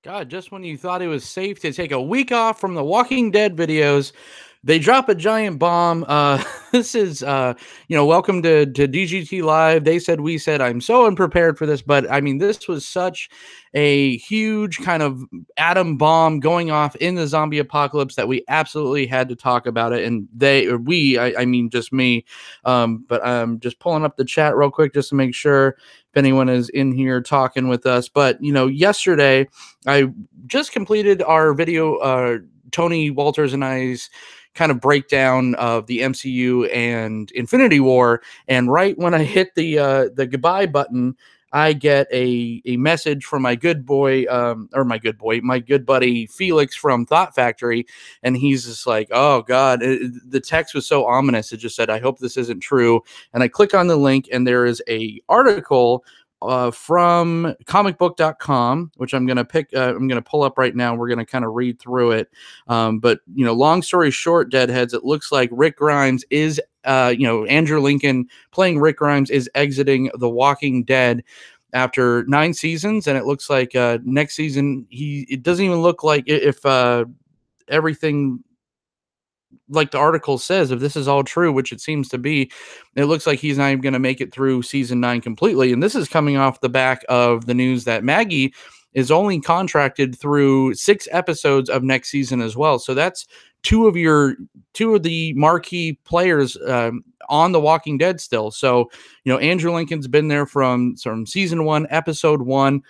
God, just when you thought it was safe to take a week off from the Walking Dead videos, they drop a giant bomb. This is, welcome to DGT Live. They said, we said, I'm so unprepared for this, but I mean, this was such a huge kind of atom bomb going off in the zombie apocalypse that we absolutely had to talk about it. And I mean, just me. But I'm just pulling up the chat real quick just to make sure if anyone is in here talking with us. But, yesterday, I just completed our video, Tony Walters and I's kind of breakdown of the MCU and Infinity War. And right when I hit the goodbye button, I get a message from my good boy, my good buddy Felix from Thought Factory, and he's just like, "Oh God!" The text was so ominous. It just said, "I hope this isn't true." And I click on the link, and there is a article from comicbook.com, which I'm going to pull up right now. We're going to kind of read through it. But, long story short, Deadheads, it looks like Rick Grimes is, Andrew Lincoln playing Rick Grimes is exiting The Walking Dead after 9 seasons. And it looks like next season, it doesn't even look like if everything like the article says, if this is all true, which it seems to be, it looks like he's not even going to make it through season 9 completely. And this is coming off the back of the news that Maggie is only contracted through 6 episodes of next season as well. So that's two of the marquee players on The Walking Dead still. So, Andrew Lincoln's been there from season 1, episode 1.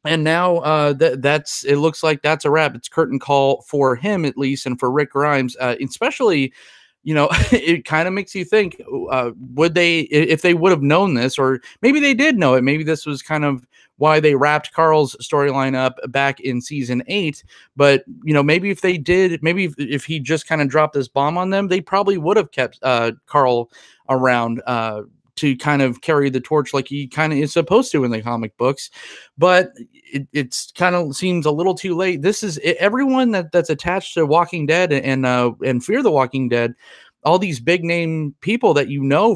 And now it looks like that's a wrap. It's curtain call for him, at least, and for Rick Grimes, especially, it kind of makes you think, would they, if they would have known this, or maybe they did know it, maybe this was kind of why they wrapped Carl's storyline up back in season 8. But, maybe if they did, maybe if he just kind of dropped this bomb on them, they probably would have kept Carl around to kind of carry the torch like he kind of is supposed to in the comic books. But it's kind of seems a little too late. This is everyone that's attached to Walking Dead and Fear the Walking Dead. All these big name people that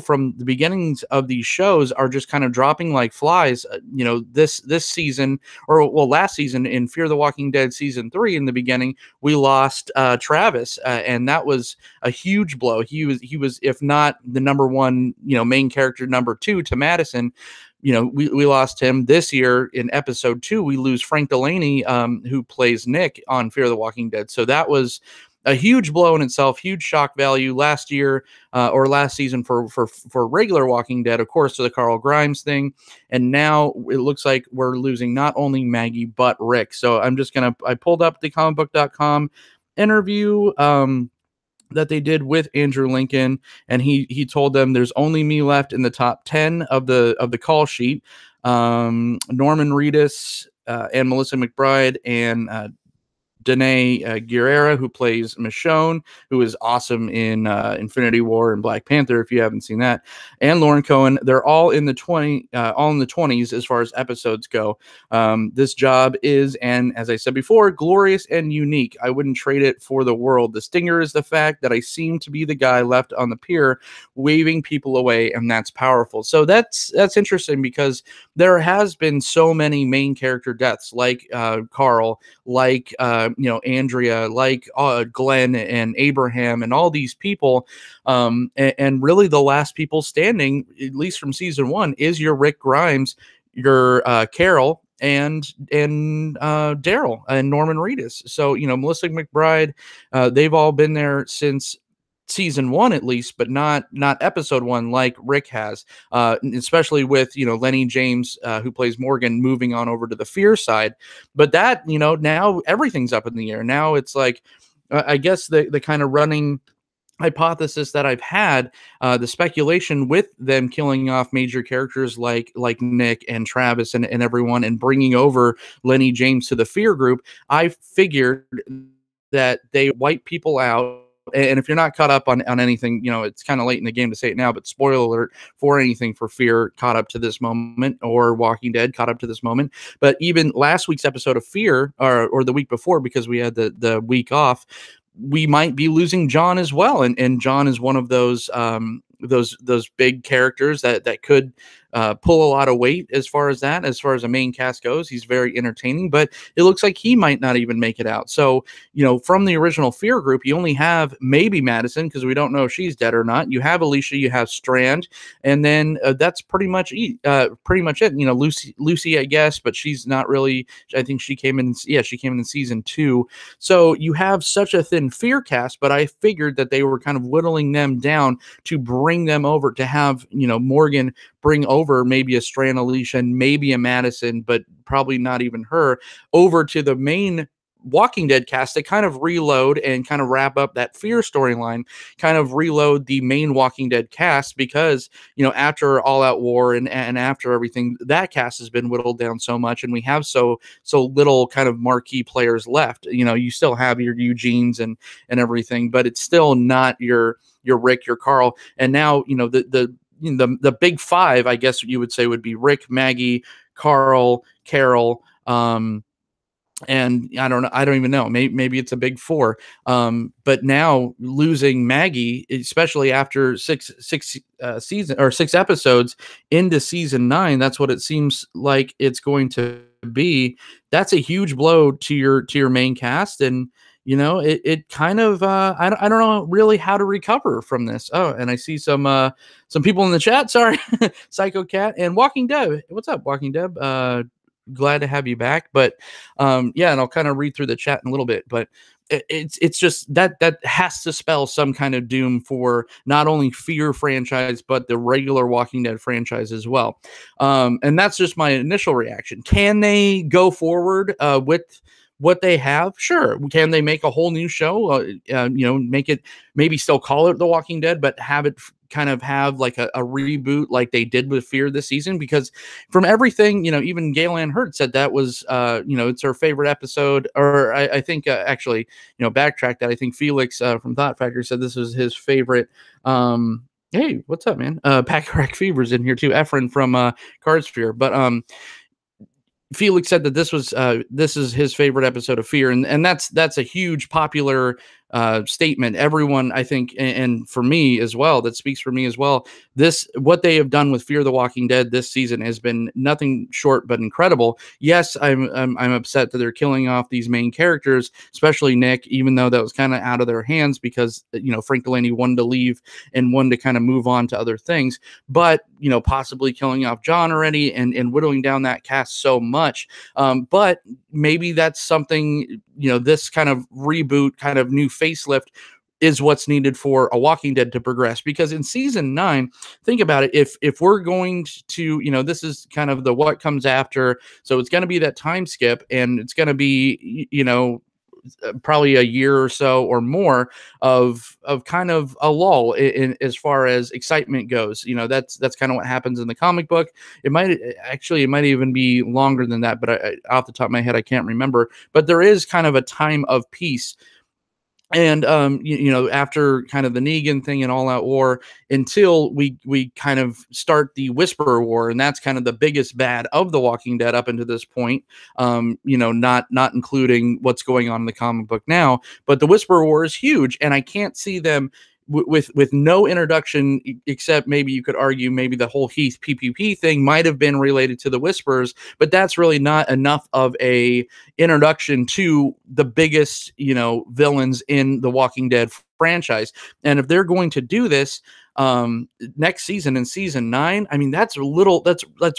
from the beginnings of these shows are just kind of dropping like flies. This season, or well, last season in Fear the Walking Dead season 3, in the beginning, we lost Travis, and that was a huge blow. He was, if not the number one, main character, number 2 to Madison. We lost him. This year in episode 2, we lose Frank Delaney, who plays Nick on Fear the Walking Dead. So that was a huge blow in itself, huge shock value last year or last season for regular Walking Dead, of course, to the Carl Grimes thing. And now it looks like we're losing not only Maggie, but Rick. So I pulled up the comicbook.com interview that they did with Andrew Lincoln, and he told them there's only me left in the top 10 of the call sheet. Norman Reedus and Melissa McBride and Danae Guerrera, who plays Michonne, who is awesome in Infinity War and Black Panther, if you haven't seen that, and Lauren Cohen. They're all in the 20s as far as episodes go. This job is, and as I said before, glorious and unique. I wouldn't trade it for the world. The stinger is the fact that I seem to be the guy left on the pier waving people away, and that's powerful. So that's interesting, because there has been so many main character deaths, like Carl, like Andrea, like Glenn and Abraham, and all these people, and really the last people standing, at least from season 1, is your Rick Grimes, your Carol, and Daryl and Norman Reedus. So Melissa McBride, they've all been there since season 1 at least, but not episode 1 like Rick has, especially with Lenny James, who plays Morgan, moving on over to the Fear side. But that now everything's up in the air. Now it's like I guess the kind of running hypothesis that I've had, the speculation with them killing off major characters like Nick and Travis and everyone, and bringing over Lenny James to the Fear group, I figured that they wipe people out. And if you're not caught up on anything, it's kind of late in the game to say it now, but spoiler alert for anything for Fear caught up to this moment, or Walking Dead caught up to this moment. But even last week's episode of Fear, or the week before, because we had the week off, we might be losing John as well. And John is one of those big characters that could pull a lot of weight as far as that, as far as a main cast goes. He's very entertaining, but it looks like he might not even make it out. So, from the original Fear group, you only have maybe Madison, because we don't know if she's dead or not. You have Alicia, you have Strand, and then that's pretty much it. Lucy, I guess, but she's not really. I think she came in. Yeah, she came in season 2. So you have such a thin Fear cast, but I figured that they were kind of whittling them down to bring them over, to have Morgan bring over maybe a Strand, Alicia, and maybe a Madison, but probably not even her, over to the main Walking Dead cast to kind of reload and kind of wrap up that Fear storyline, kind of reload the main Walking Dead cast, because after All Out War and after everything, that cast has been whittled down so much, and we have so little kind of marquee players left. You still have your Eugenes and everything, but it's still not your Rick, your Carl, and now the big five, I guess you would say, would be Rick, Maggie, Carl, Carol, and I don't know. I don't even know. Maybe it's a big four. But now losing Maggie, especially after six episodes into season 9, that's what it seems like it's going to be. That's a huge blow to your main cast, and it kind of I don't know really how to recover from this. Oh, and I see some people in the chat. Sorry, Psycho Cat and Walking Dead. What's up, Walking Dead? Glad to have you back. But yeah, and I'll kind of read through the chat in a little bit, but it's just that has to spell some kind of doom for not only Fear franchise, but the regular Walking Dead franchise as well. And that's just my initial reaction. Can they go forward with what they have? Sure. Can they make a whole new show? Make it, maybe still call it The Walking Dead, but have it kind of have like a reboot like they did with Fear this season? Because from everything, even Galen Hurt said that was, it's her favorite episode. Or I think actually, backtrack that. I think Felix from Thought Factory said this was his favorite. Hey, what's up, man? Pack Rack Fever's in here too. Efren from Cardsphere. But Felix said that this is his favorite episode of Fear, and that's a huge popular statement. Everyone, I think, and for me as well, that speaks for me as well. What they have done with Fear the Walking Dead this season has been nothing short but incredible. Yes, I'm upset that they're killing off these main characters, especially Nick, even though that was kind of out of their hands because Frank Delaney wanted to leave and wanted to kind of move on to other things. But possibly killing off John already and whittling down that cast so much. But maybe that's something, this kind of reboot, kind of new facelift is what's needed for a Walking Dead to progress. Because in season 9, think about it, if we're going to, this is kind of the what comes after, so it's going to be that time skip, and it's going to be, probably a year or so or more of kind of a lull in as far as excitement goes. That's kind of what happens in the comic book. It might even be longer than that, but off the top of my head, I can't remember. But there is kind of a time of peace. And after kind of the Negan thing and All Out War, until we kind of start the Whisperer War, and that's kind of the biggest bad of the Walking Dead up until this point. Not including what's going on in the comic book now, but the Whisperer War is huge, and I can't see them with no introduction, except maybe you could argue maybe the whole Heath PPP thing might have been related to the Whisperers, but that's really not enough of a introduction to the biggest, villains in the Walking Dead franchise. And if they're going to do this next season, in season 9, I mean, that's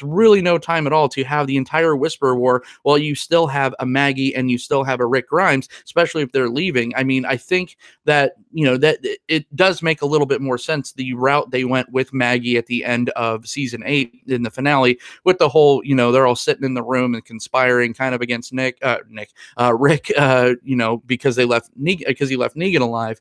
really no time at all to have the entire Whisperer War while you still have a Maggie and you still have a Rick Grimes, especially if they're leaving. I mean, I think that that it does make a little bit more sense, the route they went with Maggie at the end of season 8 in the finale, with the whole, they're all sitting in the room and conspiring kind of against Rick, because he left Negan alive.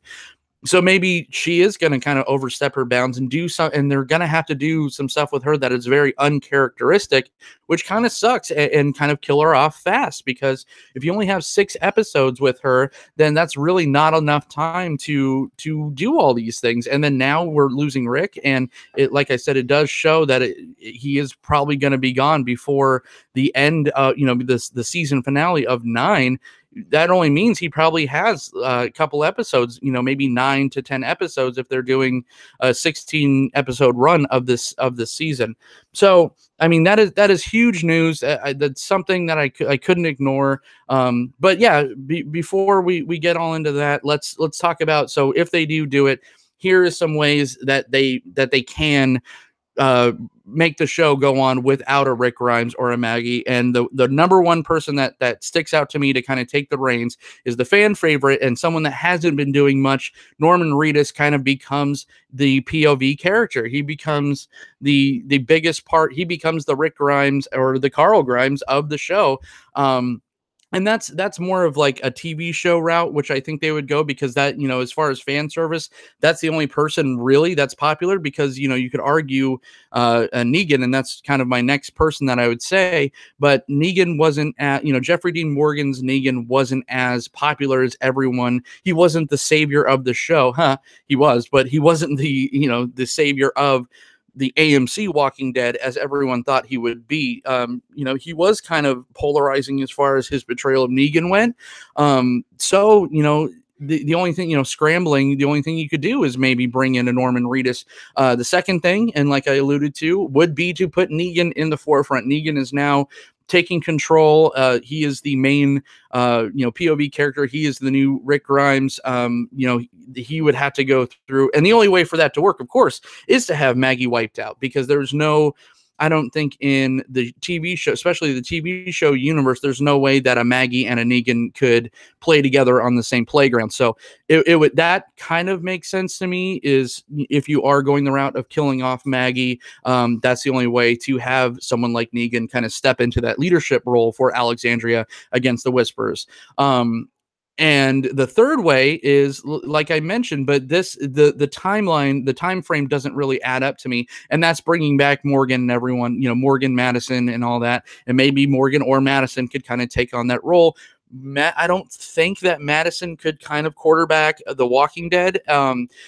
So maybe she is going to kind of overstep her bounds and do some, and they're going to have to do some stuff with her that is very uncharacteristic, which kind of sucks, and kind of kill her off fast. Because if you only have 6 episodes with her, then that's really not enough time to do all these things. And then now we're losing Rick, and like I said, it does show that he is probably going to be gone before the end, the season finale of 9. that only means he probably has a couple episodes, maybe 9 to 10 episodes if they're doing a 16 episode run of this season. So I mean, that is huge news. That's something that I couldn't ignore. But yeah, before we get all into that, let's talk about, so if they do it, here is some ways that they can uh, make the show go on without a Rick Grimes or a Maggie. And the number one person that sticks out to me to kind of take the reins is the fan favorite and someone that hasn't been doing much. Norman Reedus kind of becomes the POV character. He becomes the biggest part. He becomes the Rick Grimes or the Carl Grimes of the show. And that's more of like a TV show route, which I think they would go, because that, as far as fan service, that's the only person really that's popular, because, you could argue Negan, and that's kind of my next person that I would say, but Negan wasn't Jeffrey Dean Morgan's Negan wasn't as popular as everyone. He wasn't the savior of the show. He was, but he wasn't the savior of the AMC Walking Dead as everyone thought he would be. He was kind of polarizing as far as his portrayal of Negan went. So, the only thing, scrambling, the only thing you could do is maybe bring in a Norman Reedus. The second thing, and like I alluded to, would be to put Negan in the forefront. Negan is now taking control. He is the main, POV character. He is the new Rick Grimes. He would have to go through, and the only way for that to work, of course, is to have Maggie wiped out, because there's no, I don't think in the TV show, especially the TV show universe, there's no way that a Maggie and a Negan could play together on the same playground. So it would, that kind of makes sense to me, is if you are going the route of killing off Maggie, that's the only way to have someone like Negan kind of step into that leadership role for Alexandria against the Whisperers. And the third way is, like I mentioned, but the timeline, the time frame doesn't really add up to me, and that's bringing back Morgan and everyone, Morgan, Madison, and all that, and maybe Morgan or Madison could kind of take on that role. I don't think that Madison could kind of quarterback The Walking Dead,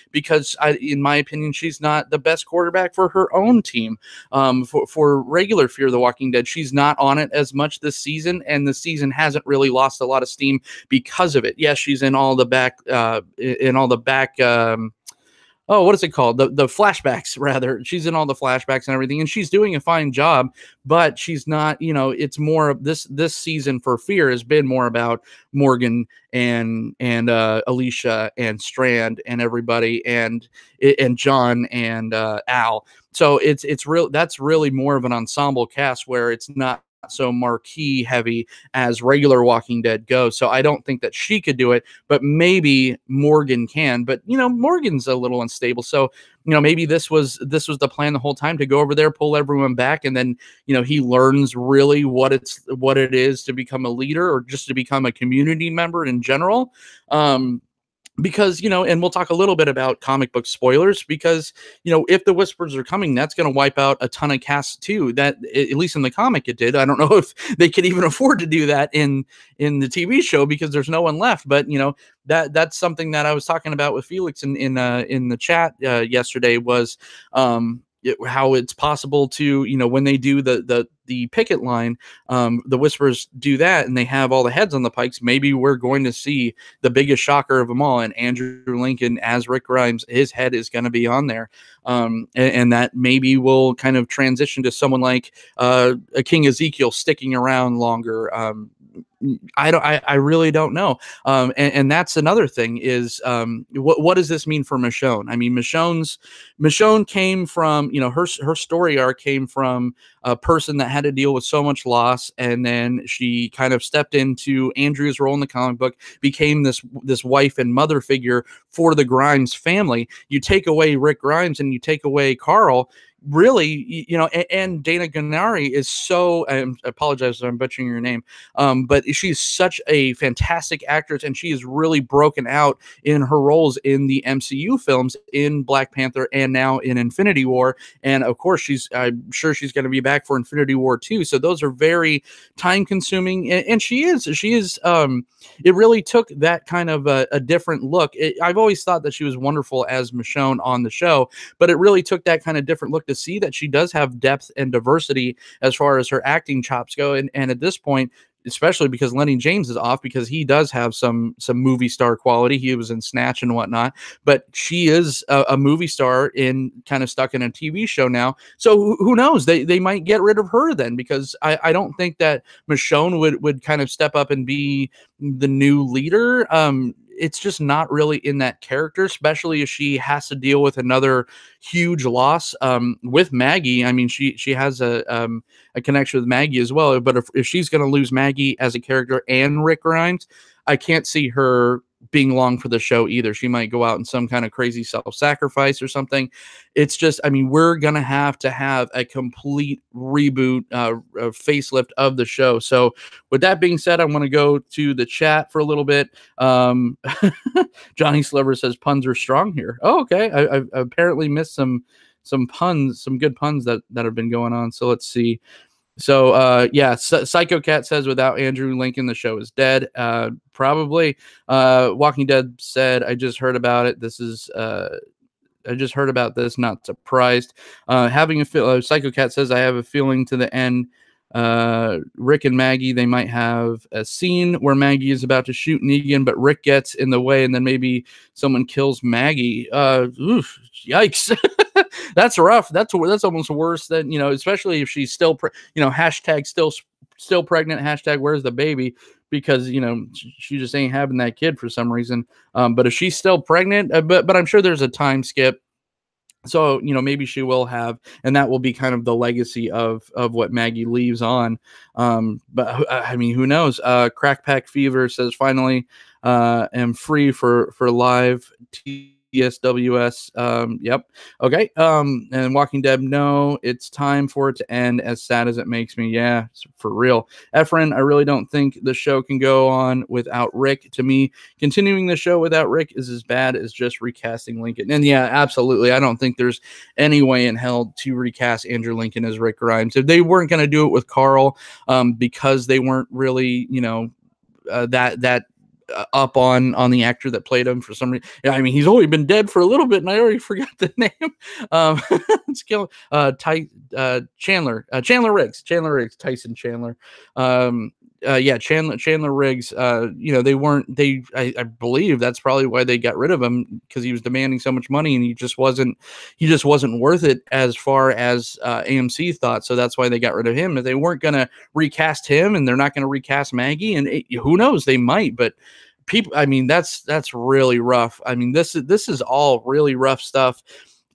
because in my opinion, she's not the best quarterback for her own team. For regular Fear the Walking Dead, she's not on it as much this season, and the season hasn't really lost a lot of steam because of it. Yes, she's in all the back, oh, what is it called? The flashbacks, rather. She's in all the flashbacks and everything, and she's doing a fine job, but she's not, it's more of this season for Fear has been more about Morgan and Alicia and Strand and everybody, and John and Al. So it's real, that's really more of an ensemble cast, where it's not so marquee heavy as regular Walking Dead goes. So I don't think that she could do it, but maybe Morgan can. But Morgan's a little unstable, so maybe this was the plan the whole time, to go over there, pull everyone back, and then he learns really what it is to become a leader, or just to become a community member in general. Because, and we'll talk a little bit about comic book spoilers, because, if the Whispers are coming, that's going to wipe out a ton of casts too. That, at least in the comic, it did. I don't know if they could even afford to do that in the TV show, because there's no one left. But, that's something that I was talking about with Felix in the chat yesterday, was how it's possible to, when they do the picket line, the Whispers do that, and they have all the heads on the pikes. Maybe we're going to see the biggest shocker of them all, and Andrew Lincoln as Rick Grimes, his head is going to be on there, and that maybe will kind of transition to someone like a King Ezekiel sticking around longer. I really don't know. And that's another thing, is what does this mean for Michonne? I mean, Michonne came from, her story arc came from a person that had to deal with so much loss, and then she kind of stepped into Andrew's role in the comic book, became this wife and mother figure for the Grimes family. You take away Rick Grimes and you take away Carl, really, and Dana Gennari is so, I apologize if I'm butchering your name, but she's such a fantastic actress, and she is really broken out in her roles in the MCU films, in Black Panther and now in Infinity War. And of course, I'm sure she's going to be back for Infinity War 2. So those are very time consuming, and she is, it really took that kind of a different look. I've always thought that she was wonderful as Michonne on the show, but it really took that kind of different look to see that she does have depth and diversity as far as her acting chops go. And at this point, especially because Lenny James is off, because he does have some movie star quality. He was in Snatch and whatnot, but she is a movie star in kind of stuck in a TV show now. So who knows? They might get rid of her then, because I don't think that Michonne would kind of step up and be the new leader. It's just not really in that character, especially if she has to deal with another huge loss with Maggie. I mean, she has a connection with Maggie as well. But if she's going to lose Maggie as a character and Rick Grimes, I can't see her being long for the show either. She might go out in some kind of crazy self-sacrifice or something. It's just, I mean, we're going to have a complete reboot, a facelift of the show. So with that being said, I want to go to the chat for a little bit. Johnny Sliver says puns are strong here. Oh, okay. I apparently missed some puns, some good puns that have been going on. So let's see. So yeah, Psycho Cat says without Andrew Lincoln, the show is dead. Probably. Walking Dead said, I just heard about it. I just heard about this, not surprised. Having a feel, Psycho Cat says, I have a feeling to the end. Rick and Maggie, they might have a scene where Maggie is about to shoot Negan, but Rick gets in the way, and then maybe someone kills Maggie. Oof, yikes. That's rough. That's almost worse than, especially if she's still, hashtag still pregnant, hashtag where's the baby, because, she just ain't having that kid for some reason. But if she's still pregnant, but I'm sure there's a time skip. So, maybe she will have, and that will be kind of the legacy of what Maggie leaves on. But I mean, who knows? Crack Pack Fever says, finally, am free for live TSWS. Yep. Okay. And Walking Dead, no, it's time for it to end, as sad as it makes me. Yeah, for real. Efren, I really don't think the show can go on without Rick. To me, continuing the show without Rick is as bad as just recasting Lincoln. And yeah, absolutely. I don't think there's any way in hell to recast Andrew Lincoln as Rick Grimes. If they weren't going to do it with Carl, because they weren't really, that up on the actor that played him for some reason. Yeah, I mean, he's only been dead for a little bit, and I already forgot the name. Let's kill Chandler Riggs, Tyson Chandler. Yeah, Chandler Riggs. I believe that's probably why they got rid of him, because he was demanding so much money, and he just wasn't worth it as far as AMC thought. So that's why they got rid of him. If they weren't going to recast him, and they're not going to recast Maggie, and who knows, they might, but people, I mean, that's really rough. I mean, this is all really rough stuff,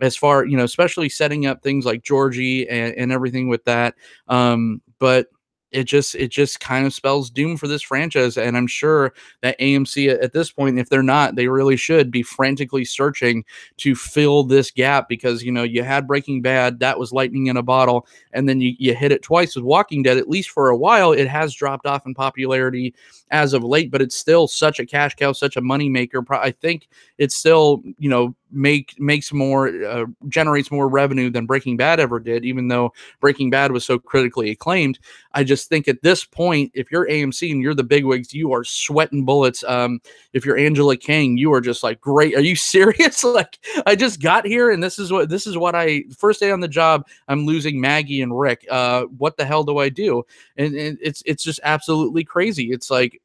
as far, especially setting up things like Georgie and everything with that. But it just kind of spells doom for this franchise. And I'm sure that AMC at this point, if they're not, they really should be frantically searching to fill this gap, because, you had Breaking Bad, that was lightning in a bottle. And then you hit it twice with Walking Dead. At least for a while, it has dropped off in popularity as of late, but it's still such a cash cow, such a money maker. I think it still, makes more, generates more revenue than Breaking Bad ever did, even though Breaking Bad was so critically acclaimed. I just think at this point, if you're AMC and you're the bigwigs, you are sweating bullets. If you're Angela King, you are just like, great. Are you serious? Like, I just got here, and this is what I, first day on the job, I'm losing Maggie and Rick. What the hell do I do? And it's just absolutely crazy. It's like,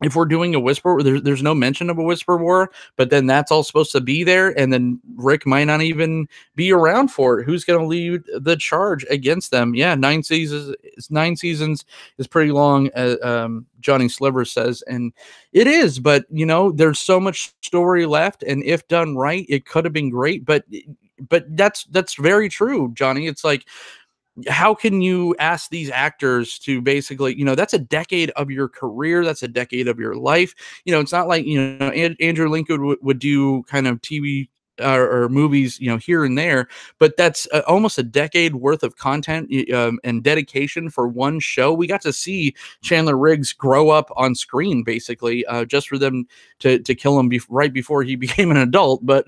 if we're doing a whisper, there's no mention of a whisper war, but then that's all supposed to be there, and then Rick might not even be around for it. Who's going to lead the charge against them? Yeah, 9 seasons. 9 seasons is pretty long, Johnny Sliver says, and it is. But there's so much story left, and if done right, it could have been great. But that's very true, Johnny. It's like, how can you ask these actors to basically, that's a decade of your career, that's a decade of your life. It's not like, Andrew Lincoln would do kind of TV or movies, here and there, but that's almost a decade worth of content and dedication for one show. We got to see Chandler Riggs grow up on screen, basically, just for them to kill him right before he became an adult. But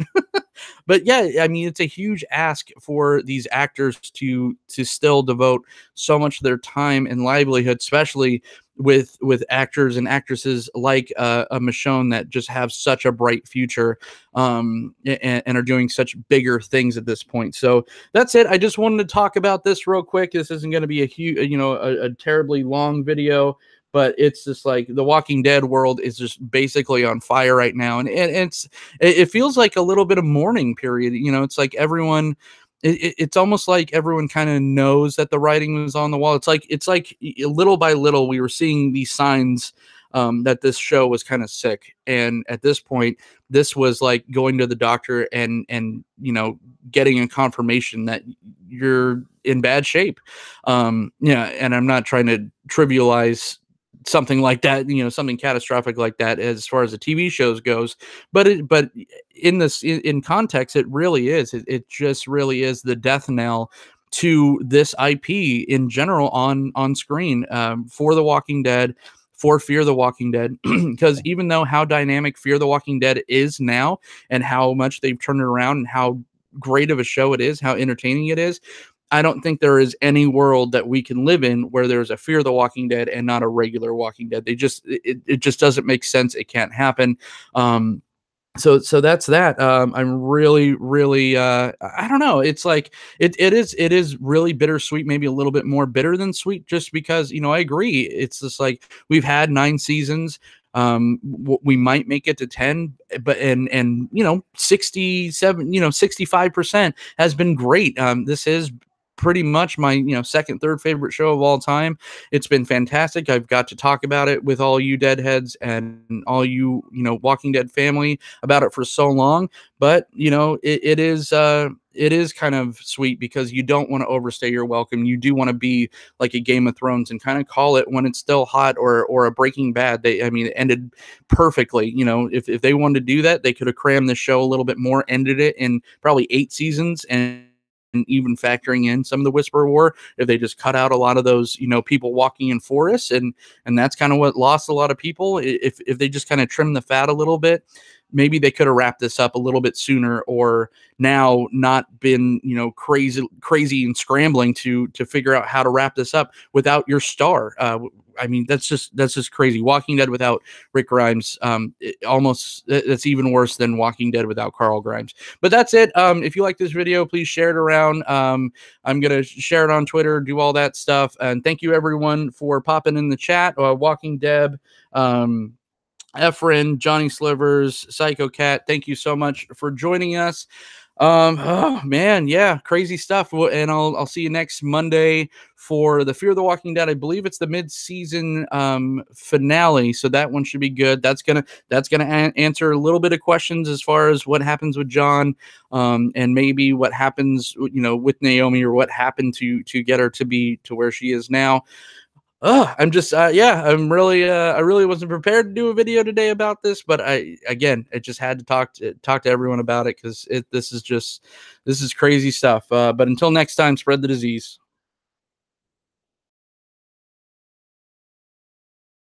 but yeah, I mean, it's a huge ask for these actors to still devote so much of their time and livelihood, especially with actors and actresses like a Michonne that just have such a bright future, and are doing such bigger things at this point. So that's it. I just wanted to talk about this real quick. This isn't going to be a huge, a terribly long video, but it's just like the Walking Dead world is just basically on fire right now, and it feels like a little bit of mourning period. You know, it's like everyone. It's almost like everyone kind of knows that the writing was on the wall. It's like little by little we were seeing these signs that this show was kind of sick, and at this point, this was like going to the doctor and getting a confirmation that you're in bad shape. Yeah, and I'm not trying to trivialize something like that, something catastrophic like that as far as the TV shows goes, but in this in context, it really is. It just really is the death knell to this IP in general on screen, for The Walking Dead, for Fear the Walking Dead, because even though how dynamic Fear the Walking Dead is now and how much they've turned it around and how great of a show it is, how entertaining it is, I don't think there is any world that we can live in where there's a Fear the Walking Dead and not a regular Walking Dead. It just doesn't make sense. It can't happen. So that's that. I'm really I don't know. It's like it is really bittersweet, maybe a little bit more bitter than sweet, just because I agree. It's just like we've had 9 seasons. We might make it to 10, but and 67, 65% has been great. This is pretty much my second, third favorite show of all time. It's been fantastic. I've got to talk about it with all you Deadheads and all you Walking Dead family about it for so long, but it is kind of sweet because you don't want to overstay your welcome. You do want to be like a Game of Thrones and kind of call it when it's still hot, or a Breaking Bad. It ended perfectly. If they wanted to do that, they could have crammed the show a little bit more, ended it in probably 8 seasons, and even factoring in some of the Whisper War, if they just cut out a lot of those, people walking in forests, and that's kind of what lost a lot of people. If they just kind of trim the fat a little bit, maybe they could have wrapped this up a little bit sooner, or now not been crazy and scrambling to figure out how to wrap this up without your star. That's just crazy. Walking Dead without Rick Grimes, that's even worse than Walking Dead without Carl Grimes. But that's it. If you like this video, please share it around. I'm gonna share it on Twitter, do all that stuff, and thank you everyone for popping in the chat. Walking Deb, Efren, Johnny Slivers, Psycho Cat, thank you so much for joining us. Oh man, yeah, crazy stuff. And I'll see you next Monday for the Fear the Walking Dead. I believe it's the mid-season finale, so that one should be good. That's gonna answer a little bit of questions as far as what happens with John, and maybe what happens with Naomi, or what happened to get her to be to where she is now. I'm just I'm really I really wasn't prepared to do a video today about this, but I just had to talk to everyone about it, because this is crazy stuff. But until next time, spread the disease.